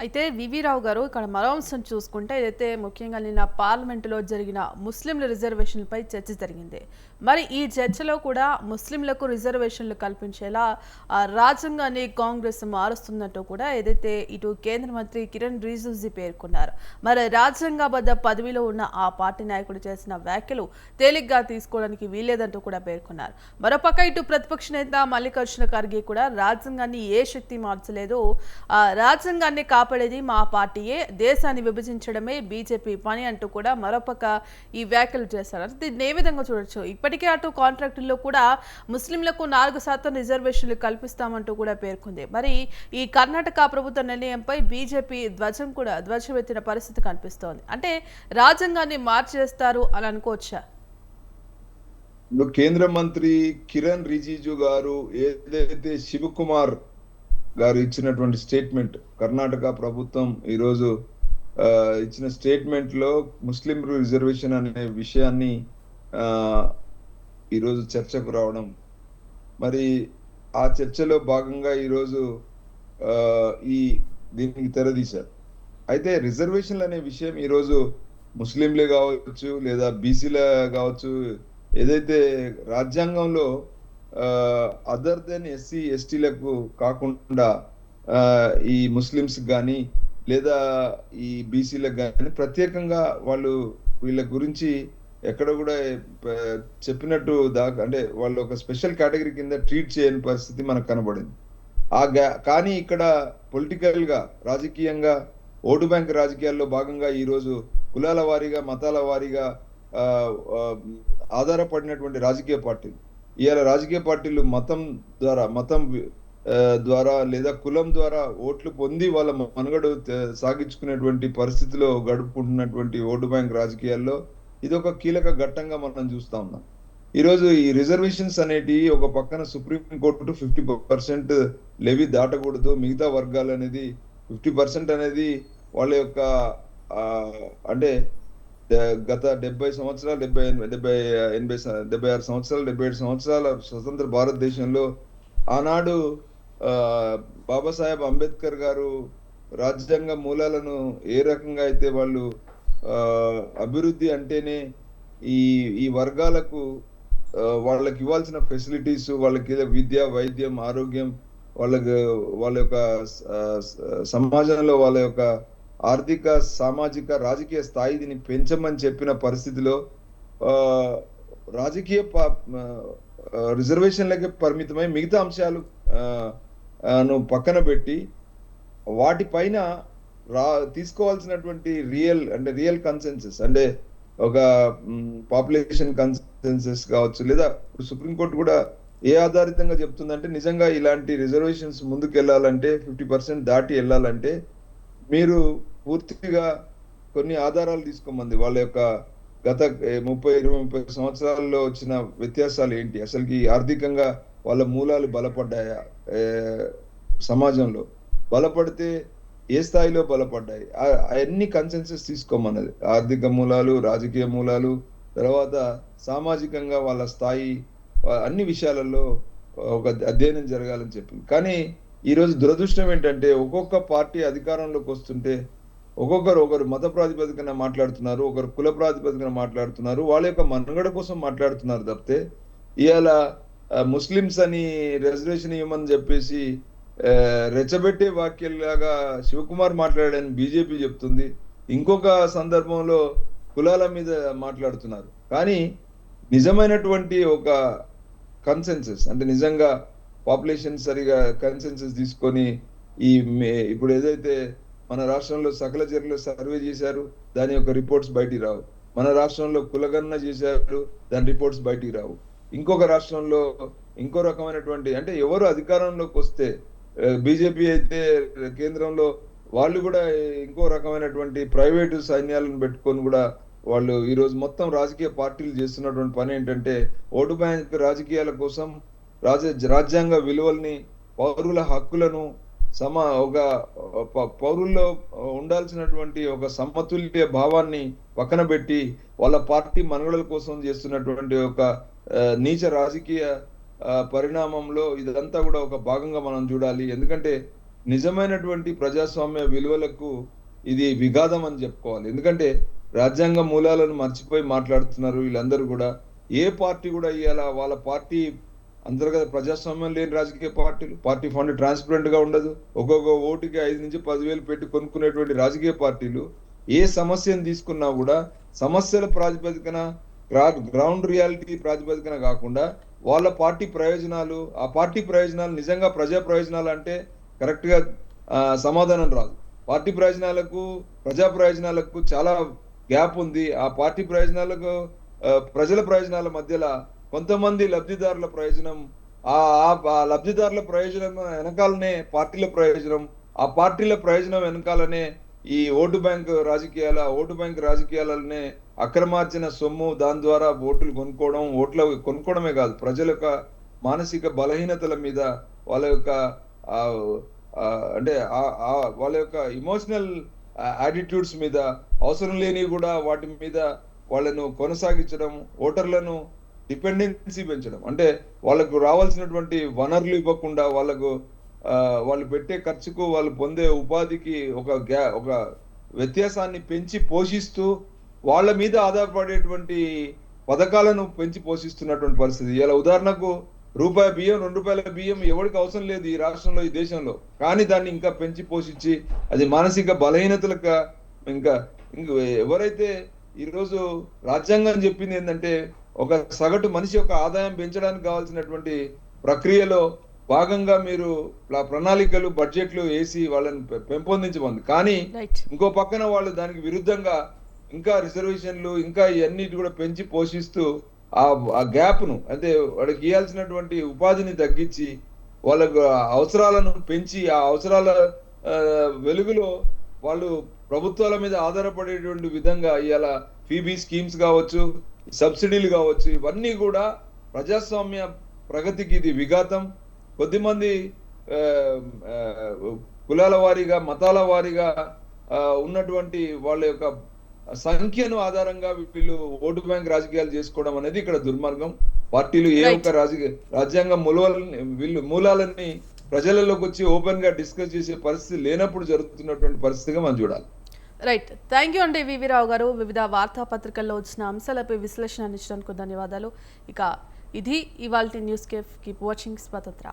అయితే వివి రావు గారు ఇక్కడ మరో అంశం చూసుకుంటే ఏదైతే ముఖ్యంగా నిన్న పార్లమెంటులో జరిగిన ముస్లింల రిజర్వేషన్లపై చర్చ జరిగింది. మరి ఈ చర్చలో కూడా ముస్లింలకు రిజర్వేషన్లు కల్పించేలా రాజ్యాంగాన్ని కాంగ్రెస్ మారుస్తున్నట్టు కూడా ఏదైతే ఇటు కేంద్ర మంత్రి కిరణ్ రిజిజు పేర్కొన్నారు. మరి రాజ్యాంగబద్ధ పదవిలో ఉన్న ఆ పార్టీ నాయకుడు చేసిన వ్యాఖ్యలు తేలిగ్గా తీసుకోవడానికి వీల్లేదంటూ కూడా పేర్కొన్నారు. మరోపక్క ఇటు ప్రతిపక్ష నేత మల్లికార్జున ఖర్గే కూడా రాజ్యాంగాన్ని ఏ శక్తి మార్చలేదు, రాజ్యాంగాన్ని కాపాడేది మా పార్టీయే, దేశాన్ని విభజించడమే బీజేపీ పని అంటూ కూడా మరోపక్క ఈ వ్యాఖ్యలు చేశారు. దీన్ని ఏ విధంగా చూడొచ్చు? ఇప్పటికే అటు కాంట్రాక్టుల్లో కూడా ముస్లింలకు 4% రిజర్వేషన్లు కల్పిస్తామంటూ కూడా పేర్కొంది. మరి ఈ కర్ణాటక ప్రభుత్వ నిర్ణయంపై బీజేపీ ధ్వజమెత్తిన పరిస్థితి కనిపిస్తోంది. అంటే రాజ్యాంగాన్ని మార్చేస్తారు అని అనుకోవచ్చా? కేంద్ర మంత్రి కిరణ్ రిజిజు గారు ఏదైతే శివకుమార్ గారు ఇచ్చినటువంటి స్టేట్మెంట్, కర్ణాటక ప్రభుత్వం ఈరోజు ఇచ్చిన స్టేట్మెంట్ లో ముస్లిం రిజర్వేషన్ అనే విషయాన్ని ఈరోజు చర్చకు రావడం, మరి ఆ చర్చలో భాగంగా ఈరోజు దీనికి తెరదీశారు. అయితే రిజర్వేషన్లు అనే విషయం ఈరోజు ముస్లింలే కావచ్చు లేదా బీసీలే కావచ్చు, ఏదైతే రాజ్యాంగంలో అదర్ దెన్ ఎస్సీ ఎస్టీలకు కాకుండా ఈ ముస్లిమ్స్ కానీ లేదా ఈ బీసీలకు కానీ ప్రత్యేకంగా వీళ్ళ గురించి ఎక్కడ కూడా చెప్పినట్టు అంటే వాళ్ళు ఒక స్పెషల్ కేటగిరీ కింద ట్రీట్ చేయని పరిస్థితి మనకు కనబడింది. కానీ ఇక్కడ పొలిటికల్ గా రాజకీయంగా ఓటు బ్యాంక్ రాజకీయాల్లో భాగంగా ఈరోజు కులాల వారీగా మతాల వారీగా ఆధారపడినటువంటి రాజకీయ పార్టీలు, ఇవాళ రాజకీయ పార్టీలు మతం ద్వారా లేదా కులం ద్వారా ఓట్లు పొంది వాళ్ళ మనుగడ సాగించుకునేటువంటి పరిస్థితిలో గడుపుకుంటున్నటువంటి ఓటు బ్యాంక్ రాజకీయాల్లో ఇది ఒక కీలక ఘట్టంగా మనం చూస్తా ఉన్నాం. ఈరోజు ఈ రిజర్వేషన్స్ అనేటి ఒక పక్కన సుప్రీంకోర్టు 50% లెవీ దాటకూడదు, మిగతా వర్గాలు అనేది 50% అనేది వాళ్ళ యొక్క అంటే గత 70 సంవత్సరాలు 76 సంవత్సరాలు 77 సంవత్సరాల స్వతంత్ర భారతదేశంలో ఆనాడు బాబాసాహెబ్ అంబేద్కర్ గారు రాజ్యాంగ మూలాలను ఏ రకంగా అయితే వాళ్ళు అభివృద్ధి అంటేనే ఈ వర్గాలకు వాళ్ళకి ఇవ్వాల్సిన ఫెసిలిటీస్, వాళ్ళకి విద్య, వైద్యం, ఆరోగ్యం, వాళ్ళ యొక్క సమాజంలో వాళ్ళ యొక్క ఆర్థిక, సామాజిక, రాజకీయ స్థాయిని పెంచమని చెప్పిన పరిస్థితిలో రాజకీయ రిజర్వేషన్లకే పరిమితమై మిగతా అంశాలు పక్కన పెట్టి వాటిపైన తీసుకోవాల్సినటువంటి రియల్ కన్సెన్సస్, అంటే ఒక పాపులేషన్ కన్సెన్సస్ కావచ్చు, లేదా ఇప్పుడు సుప్రీంకోర్టు కూడా ఏ ఆధారితంగా చెప్తుందంటే నిజంగా ఇలాంటి రిజర్వేషన్స్ ముందుకు వెళ్ళాలంటే 50% దాటి వెళ్ళాలంటే మీరు పూర్తిగా కొన్ని ఆధారాలు తీసుకోమంది. వాళ్ళ యొక్క గత 30 సంవత్సరాల్లో వచ్చిన వ్యత్యాసాలు ఏంటి, అసలుకి ఆర్థికంగా వాళ్ళ మూలాలు బలపడ్డాయా, సమాజంలో బలపడితే ఏ స్థాయిలో బలపడ్డాయి, అన్ని కన్సెన్సస్ తీసుకోమన్నది. ఆర్థిక మూలాలు, రాజకీయ మూలాలు, తర్వాత సామాజికంగా వాళ్ళ స్థాయి, అన్ని విషయాలలో ఒక అధ్యయనం జరగాలని చెప్పింది. కానీ ఈరోజు దురదృష్టం ఏంటంటే ఒక్కొక్క పార్టీ అధికారంలోకి వస్తుంటే ఒకరు మత ప్రాతిపదికన మాట్లాడుతున్నారు, ఒకరు కుల ప్రాతిపదికన మాట్లాడుతున్నారు, వాళ్ళ యొక్క మనుగడ కోసం మాట్లాడుతున్నారు తప్పితే ఇవాళ ముస్లిమ్స్ అని రిజర్వేషన్ ఇవ్వమని చెప్పేసి రెచ్చబెట్టే వాక్యాలాగా శివకుమార్ మాట్లాడాడని బీజేపీ చెప్తుంది. ఇంకొక సందర్భంలో కులాల మీద మాట్లాడుతున్నారు. కానీ నిజమైనటువంటి ఒక కన్సెన్సస్, అంటే నిజంగా పాపులేషన్ సరిగా కన్సెన్సస్ తీసుకొని ఇప్పుడు ఏదైతే మన రాష్ట్రంలో సకల జర్లో సర్వే చేశారు, దాని యొక్క రిపోర్ట్స్ బయటికి రావు. మన రాష్ట్రంలో కులగణన చేశారు, దాని రిపోర్ట్స్ బయటికి రావు. ఇంకొక రాష్ట్రంలో ఇంకో రకమైనటువంటి, అంటే ఎవరు అధికారంలోకి వస్తే బీజేపీ అయితే కేంద్రంలో వాళ్ళు కూడా ఇంకో రకమైనటువంటి ప్రైవేటు సైన్యాలను పెట్టుకొని కూడా వాళ్ళు ఈరోజు మొత్తం రాజకీయ పార్టీలు చేస్తున్నటువంటి పని ఏంటంటే ఓటు బ్యాంక్ రాజకీయాల కోసం రాజ్యాంగ విలువల్ని, పౌరుల హక్కులను, ఒక పౌరుల్లో ఉండాల్సినటువంటి ఒక సమతుల్య భావాన్ని పక్కన పెట్టి వాళ్ళ పార్టీ మనుగడల కోసం చేస్తున్నటువంటి ఒక నీచ రాజకీయ పరిణామంలో ఇదంతా కూడా ఒక భాగంగా మనం చూడాలి. ఎందుకంటే నిజమైనటువంటి ప్రజాస్వామ్య విలువలకు ఇది విఘాతం అని చెప్పుకోవాలి. ఎందుకంటే రాజ్యాంగ మూలాలను మర్చిపోయి మాట్లాడుతున్నారు వీళ్ళందరూ కూడా. ఏ పార్టీ కూడా ఇవాళ వాళ్ళ పార్టీ అంతర్గత ప్రజాస్వామ్యం లేని రాజకీయ పార్టీలు, పార్టీ ఫండ్ ట్రాన్స్పరెంట్ గా ఉండదు, ఒక్కొక్క ఓటుకి 5 నుంచి 10 వేలు పెట్టి కొనుక్కునేటువంటి రాజకీయ పార్టీలు ఏ సమస్యను తీసుకున్నా కూడా సమస్యల ప్రాతిపదికన, గ్రౌండ్ రియాలిటీ ప్రాతిపదికన కాకుండా వాళ్ళ పార్టీ ప్రయోజనాలు, ఆ పార్టీ ప్రయోజనాలు నిజంగా ప్రజా ప్రయోజనాలు అంటే కరెక్ట్ గా సమాధానం రాదు. పార్టీ ప్రయోజనాలకు ప్రజా ప్రయోజనాలకు చాలా గ్యాప్ ఉంది. ఆ పార్టీ ప్రయోజనాలకు ప్రజల ప్రయోజనాల మధ్యలో కొంతమంది లబ్ధిదారుల ప్రయోజనం, ఆ ఆ లబ్ధిదారుల ప్రయోజనం వెనకాలనే పార్టీల ప్రయోజనం, ఆ పార్టీల ప్రయోజనం వెనకాలనే ఈ ఓటు బ్యాంక్ రాజకీయాలనే అక్రమార్జన సొమ్ము, దాని ద్వారా ఓట్లు కొనుక్కోవడమే కాదు, ప్రజల యొక్క మానసిక బలహీనతల మీద, వాళ్ళ యొక్క అంటే వాళ్ళ యొక్క ఇమోషనల్ యాటిట్యూడ్స్ మీద, అవసరం లేని కూడా వాటి మీద వాళ్ళను కొనసాగించడం, ఓటర్లను డిపెండెన్సీ పెంచడం, అంటే వాళ్ళకు రావాల్సినటువంటి వనరులు ఇవ్వకుండా వాళ్ళు పెట్టే ఖర్చుకు, వాళ్ళు పొందే ఉపాధికి ఒక వ్యత్యాసాన్ని పెంచి పోషిస్తూ వాళ్ళ మీద ఆధారపడేటువంటి పథకాలను పెంచి పోషిస్తున్నటువంటి పరిస్థితి. ఇలా ఉదాహరణకు రూపాయి బియ్యం, ₹2 బియ్యం ఎవరికి అవసరం లేదు ఈ రాష్ట్రంలో, ఈ దేశంలో. కానీ దాన్ని ఇంకా పెంచి పోషించి అది మానసిక బలహీనతలకు ఇంకా ఎవరైతే ఈరోజు రాజ్యాంగం చెప్పింది ఏంటంటే ఒక సగటు మనిషి యొక్క ఆదాయం పెంచడానికి కావాల్సినటువంటి ప్రక్రియలో భాగంగా మీరు ప్రణాళికలు, బడ్జెట్లు వేసి వాళ్ళని పెంపొందించమంది. కానీ ఇంకో పక్కన వాళ్ళు దానికి విరుద్ధంగా ఇంకా రిజర్వేషన్లు, ఇంకా ఇవన్నిటి కూడా పెంచి పోషిస్తూ ఆ గ్యాప్ ను, అంటే వాళ్ళకి ఇవ్వాల్సినటువంటి ఉపాధిని తగ్గించి వాళ్ళకు అవసరాలను పెంచి, ఆ అవసరాల వెలుగులో వాళ్ళు ప్రభుత్వాల మీద ఆధారపడేటువంటి విధంగా ఇవాళ ఫీబీ స్కీమ్స్ కావచ్చు, సబ్సిడీలు కావచ్చు, ఇవన్నీ కూడా ప్రజాస్వామ్య ప్రగతికి ఇది విఘాతం. కొద్దిమంది కులాల వారీగా, మతాల వారీగా ఉన్నటువంటి వాళ్ళ యొక్క సంఖ్యను ఆధారంగా వీళ్ళు ఓటు బ్యాంక్ రాజకీయాలు చేసుకోవడం అనేది ఇక్కడ దుర్మార్గం. పార్టీలు ఏ ఒక్క రాజ్యాంగ మూలాలని ప్రజలలోకి వచ్చి ఓపెన్ గా డిస్కస్ చేసే పరిస్థితి లేనప్పుడు జరుగుతున్నటువంటి పరిస్థితిగా మనం చూడాలి. రైట్, థ్యాంక్ యూ అండి వివి రావు గారు. వివిధ వార్తాపత్రికల్లో వచ్చిన అంశాలపై విశ్లేషణ అందించడానికి ధన్యవాదాలు. ఇక ఇది ఇవాల్టి న్యూస్ కేఫ్. కీప్ వాచింగ్ స్వతంత్ర.